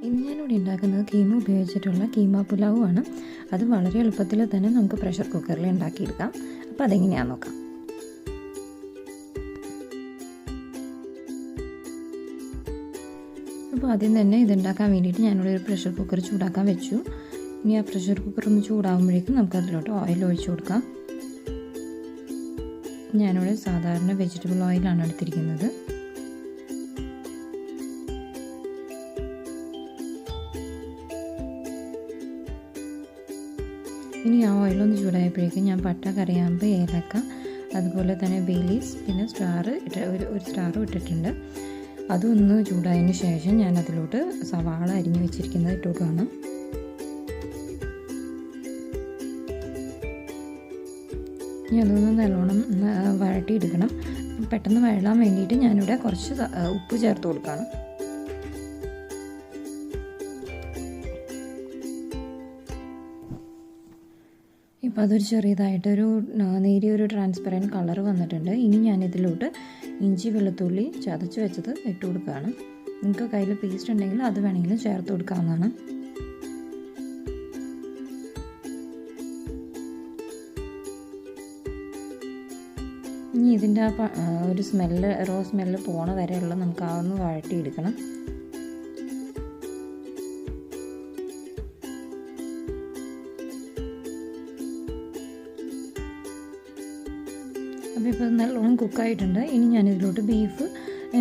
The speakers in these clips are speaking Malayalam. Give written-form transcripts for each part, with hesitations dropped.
ഇന്ന് ഞാനിവിടെ ഉണ്ടാക്കുന്നത് കീമ ഉപയോഗിച്ചിട്ടുള്ള കീമ പുലാവുമാണ്. അത് വളരെ എളുപ്പത്തിൽ തന്നെ നമുക്ക് പ്രഷർ കുക്കറിൽ ഉണ്ടാക്കിയെടുക്കാം. അപ്പോൾ അതെങ്ങനെയാണെന്ന് നോക്കാം. അപ്പോൾ ആദ്യം തന്നെ ഇതുണ്ടാക്കാൻ വേണ്ടിയിട്ട് ഞാനിവിടെ ഒരു പ്രഷർ കുക്കർ ചൂടാക്കാൻ വെച്ചു. ഇനി ആ പ്രഷർ കുക്കർ ഒന്ന് ചൂടാകുമ്പോഴേക്കും നമുക്കതിലോട്ട് ഓയിൽ ഒഴിച്ചു കൊടുക്കാം. ഞാനിവിടെ സാധാരണ വെജിറ്റബിൾ ഓയിലാണ് എടുത്തിരിക്കുന്നത്. ഇനി ആ ഓയിലൊന്ന് ചൂടായപ്പോഴേക്കും ഞാൻ പട്ട, കറിയാമ്പ്, ഏലക്ക, അതുപോലെ തന്നെ ബേ ലീവ്സ്, പിന്നെ ഒരു സ്റ്റാറും ഇട്ടിട്ടുണ്ട്. അതൊന്ന് ചൂടായതിന് ശേഷം ഞാൻ അതിലോട്ട് സവാള അരിഞ്ഞ് വെച്ചിരിക്കുന്നത് ഇട്ടോട്ടാണ്. ഇനി അതൊന്ന് നല്ലോണം വഴട്ടിയെടുക്കണം. പെട്ടെന്ന് വഴലാൻ വേണ്ടിയിട്ട് ഞാനിവിടെ കുറച്ച് ഉപ്പ് ചേർത്ത് കൊടുക്കുകയാണ്. ഇപ്പോൾ അതൊരു ചെറിയതായിട്ടൊരു നേരിയൊരു ട്രാൻസ്പെറൻറ്റ് കളർ വന്നിട്ടുണ്ട്. ഇനി ഞാനിതിലോട്ട് ഇഞ്ചി വെളുത്തുള്ളി ചതച്ച് വെച്ചത് ഇട്ട് കൊടുക്കുകയാണ്. നിങ്ങൾക്ക് കയ്യിൽ പേസ്റ്റ് ഉണ്ടെങ്കിൽ അത് വേണമെങ്കിൽ ചേർത്ത് കൊടുക്കാവുന്നതാണ്. ഇനി ഇതിൻ്റെ ഒരു റോ സ്മെല്ല് പോണ വരെയുള്ള നമുക്ക് അതൊന്ന് വഴട്ടിയെടുക്കണം. അപ്പോൾ ഇപ്പോൾ നല്ലോണം കുക്കായിട്ടുണ്ട്. ഇനി ഞാനിതിലോട്ട്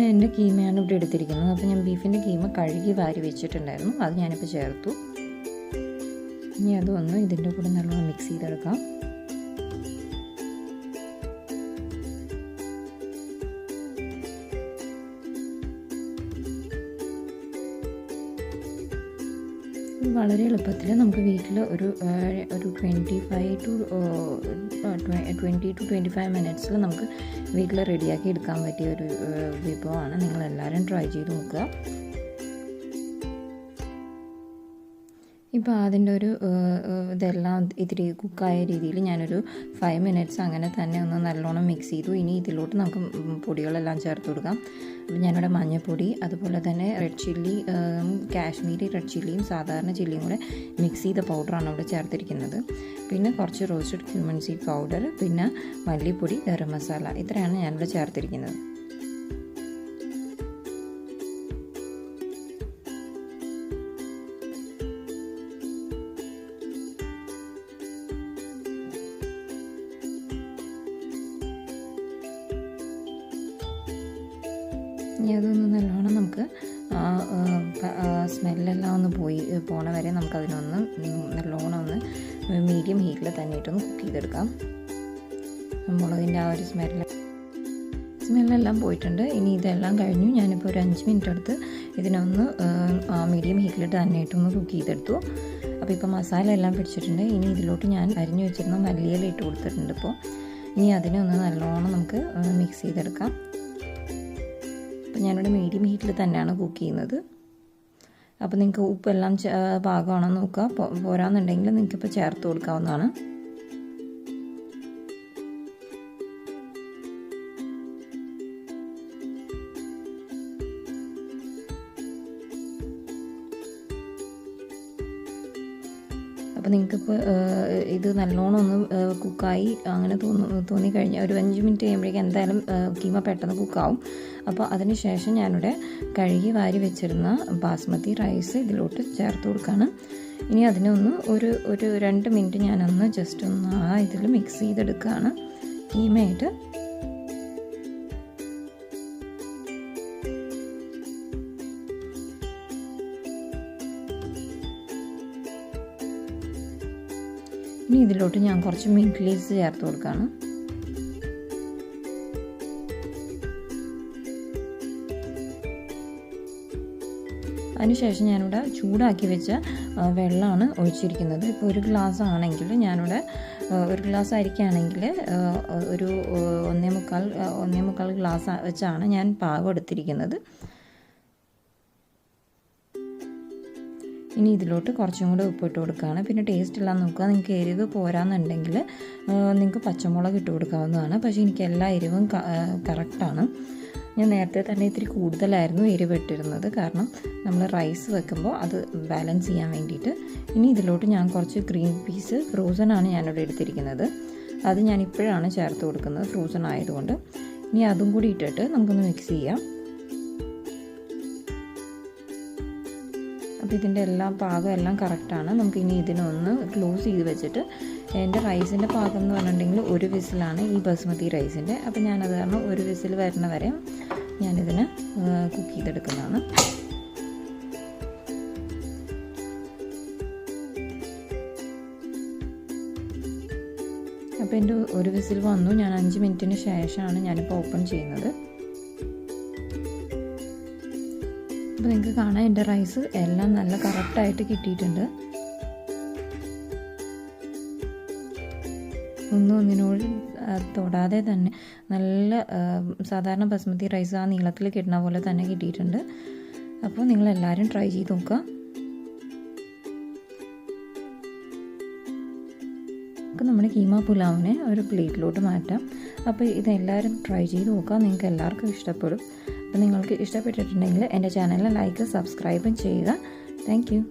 എൻ്റെ കീമയാണ് ഇവിടെ എടുത്തിരിക്കുന്നത്. അപ്പോൾ ഞാൻ ബീഫിൻ്റെ കീമ കഴുകി വാരി വെച്ചിട്ടുണ്ടായിരുന്നു. അത് ഞാനിപ്പോൾ ചേർത്തു. ഇനി അതൊന്ന് ഇതിൻ്റെ കൂടെ നല്ലോണം മിക്സ് ചെയ്തെടുക്കാം. വളരെ എളുപ്പത്തിൽ നമുക്ക് വീട്ടിൽ ഒരു 20 to 25 മിനിറ്റ്സിൽ നമുക്ക് വീട്ടിൽ റെഡിയാക്കി എടുക്കാൻ പറ്റിയ ഒരു വിഭവമാണ്. നിങ്ങളെല്ലാവരും ട്രൈ ചെയ്ത് നോക്കുക. ഇപ്പോൾ അതിൻ്റെ ഒരു ഇതെല്ലാം ഇത്തിരി കുക്കായ രീതിയിൽ ഞാനൊരു 5 മിനിറ്റ്സ് അങ്ങനെ തന്നെ ഒന്ന് നല്ലോണം മിക്സ് ചെയ്തു. ഇനി ഇതിലോട്ട് നമുക്ക് പൊടികളെല്ലാം ചേർത്ത് കൊടുക്കാം. അപ്പോൾ ഞാനിവിടെ മഞ്ഞൾപ്പൊടി, അതുപോലെ തന്നെ റെഡ് ചില്ലി, കാശ്മീരി റെഡ് ചില്ലിയും സാധാരണ ചില്ലിയും കൂടെ മിക്സ് ചെയ്ത പൗഡറാണ് ഇവിടെ ചേർത്തിരിക്കുന്നത്. പിന്നെ കുറച്ച് റോസ്റ്റഡ് ക്യൂമിൻ സീഡ് പൗഡർ, പിന്നെ മല്ലിപ്പൊടി, ഗരം മസാല, ഇത്രയാണ് ഞാനിവിടെ ചേർത്തിരിക്കുന്നത്. ഇനി അതൊന്ന് നല്ലോണം നമുക്ക് സ്മെല്ലെല്ലാം ഒന്ന് പോണ വരെ നമുക്കതിനൊന്ന് നല്ലോണം ഒന്ന് മീഡിയം ഹീറ്റിൽ തന്നെ ഇട്ടൊന്ന് കുക്ക് ചെയ്തെടുക്കാം. മുളകിൻ്റെ ആ ഒരു സ്മെല്ലെല്ലാം പോയിട്ടുണ്ട്. ഇനി ഇതെല്ലാം കഴിഞ്ഞു. ഞാനിപ്പോൾ ഒരു 5 മിനിറ്റ് എടുത്ത് ഇതിനൊന്ന് മീഡിയം ഹീറ്റിലിട്ട് തന്നെ ഇട്ടൊന്ന് കുക്ക് ചെയ്തെടുത്തു. അപ്പോൾ ഇപ്പോൾ മസാല എല്ലാം പിടിച്ചിട്ടുണ്ട്. ഇനി ഇതിലോട്ട് ഞാൻ അരിഞ്ഞു വെച്ചിരുന്ന മല്ലിയില ഇട്ട് കൊടുത്തിട്ടുണ്ട്. ഇപ്പോൾ ഇനി അതിനെ ഒന്ന് നല്ലോണം നമുക്ക് മിക്സ് ചെയ്തെടുക്കാം. അപ്പോൾ ഞാനിവിടെ മീഡിയം ഹീറ്റിൽ തന്നെയാണ് കുക്ക് ചെയ്യുന്നത്. അപ്പോൾ നിങ്ങൾക്ക് ഉപ്പെല്ലാം പാകമാണെന്ന് നോക്കുക. പോരാന്നുണ്ടെങ്കിൽ നിങ്ങൾക്കിപ്പോൾ ചേർത്ത് കൊടുക്കാവുന്നതാണ്. അപ്പോൾ നിങ്ങൾക്കിപ്പോൾ ഇത് നല്ലോണം ഒന്ന് കുക്കായി അങ്ങനെ തോന്നിക്കഴിഞ്ഞാൽ ഒരു 5 മിനിറ്റ് കഴിയുമ്പോഴേക്കും എന്തായാലും കീമ പെട്ടെന്ന് കുക്കാവും. അപ്പോൾ അതിന് ശേഷം ഞാനിവിടെ കഴുകി വാരി വെച്ചിരുന്ന ബാസ്മതി റൈസ് ഇതിലോട്ട് ചേർത്ത് കൊടുക്കുകയാണ്. ഇനി അതിനൊന്ന് ഒരു 2 മിനിറ്റ് ഞാനൊന്ന് ജസ്റ്റ് ഒന്ന് ഇതിൽ മിക്സ് ചെയ്തെടുക്കുകയാണ് കീമയായിട്ട്. ഇനി ഇതിലോട്ട് ഞാൻ കുറച്ച് മിൻറ്റ് ലീവ്സ് ചേർത്ത് കൊടുക്കുകയാണ്. അതിനുശേഷം ഞാനിവിടെ ചൂടാക്കി വെച്ച വെള്ളമാണ് ഒഴിച്ചിരിക്കുന്നത്. ഇപ്പോൾ ഒരു ഗ്ലാസ് ആണെങ്കിൽ ഞാനിവിടെ ഒരു ഗ്ലാസ് അരിക്കാണെങ്കിൽ ഒരു 1.25 ഗ്ലാസ് വെച്ചാണ് ഞാൻ പാകം എടുത്തിരിക്കുന്നത്. ഇനി ഇതിലോട്ട് കുറച്ചും കൂടെ ഉപ്പിട്ട് കൊടുക്കുകയാണ്. പിന്നെ ടേസ്റ്റ് എല്ലാം നോക്കുക. നിങ്ങൾക്ക് എരിവ് പോരാന്നുണ്ടെങ്കിൽ നിങ്ങൾക്ക് പച്ചമുളക് ഇട്ട് കൊടുക്കാവുന്നതാണ്. പക്ഷേ എനിക്ക് എല്ലാ എരിവും കറക്റ്റാണ്. ഞാൻ നേരത്തെ തന്നെ ഇത്തിരി കൂടുതലായിരുന്നു എരിവ് ഇട്ടിരുന്നത്, കാരണം നമ്മൾ റൈസ് വെക്കുമ്പോൾ അത് ബാലൻസ് ചെയ്യാൻ വേണ്ടിയിട്ട്. ഇനി ഇതിലോട്ട് ഞാൻ കുറച്ച് ഗ്രീൻ പീസ് ഫ്രോസൺ ആണ് ഞാനിവിടെ എടുത്തിരിക്കുന്നത്. അത് ഞാൻ ഇപ്പോഴാണ് ചേർത്ത് കൊടുക്കുന്നത്, ഫ്രോസൺ ആയതുകൊണ്ട്. ഇനി അതും കൂടി ഇട്ടിട്ട് നമുക്കൊന്ന് മിക്സ് ചെയ്യാം. അപ്പോൾ ഇതിൻ്റെ പാകം എല്ലാം കറക്റ്റാണ്. നമുക്കിനി ഇതിനൊന്ന് ക്ലോസ് ചെയ്ത് വെച്ചിട്ട്, എൻ്റെ റൈസിൻ്റെ പാകം എന്ന് പറഞ്ഞിട്ടുണ്ടെങ്കിൽ 1 വിസിലാണ് ഈ ബസ്മതി റൈസിൻ്റെ. അപ്പോൾ ഞാനത് കാരണം 1 വിസിൽ വരുന്ന വരെ ഞാനിതിനെ കുക്ക് ചെയ്തെടുക്കുന്നതാണ്. അപ്പോൾ എൻ്റെ 1 വിസിൽ വന്നു. ഞാൻ 5 മിനിറ്റിന് ശേഷമാണ് ഞാനിപ്പോൾ ഓപ്പൺ ചെയ്യുന്നത്. അപ്പോൾ നിങ്ങൾക്ക് കാണാം എൻ്റെ റൈസ് എല്ലാം നല്ല കറക്റ്റായിട്ട് കിട്ടിയിട്ടുണ്ട്. ഒന്നിനോട് തൊടാതെ തന്നെ നല്ല സാധാരണ ബസ്മതി റൈസ് ആ നീളത്തിൽ കിട്ടുന്ന പോലെ തന്നെ കിട്ടിയിട്ടുണ്ട്. അപ്പോൾ നിങ്ങളെല്ലാവരും ട്രൈ ചെയ്ത് നോക്കുക. അപ്പോൾ നമ്മുടെ കീമ പുലാവിനെ ഒരു പ്ലേറ്റിലോട്ട് മാറ്റാം. അപ്പോൾ ഇതെല്ലാവരും ട്രൈ ചെയ്ത് നോക്കുക, നിങ്ങൾക്ക് എല്ലാവർക്കും ഇഷ്ടപ്പെടും. അപ്പോൾ നിങ്ങൾക്ക് ഇഷ്ടപ്പെട്ടിട്ടുണ്ടെങ്കിൽ എൻ്റെ ചാനൽ ലൈക്ക് സബ്സ്ക്രൈബും ചെയ്യുക. Thank you.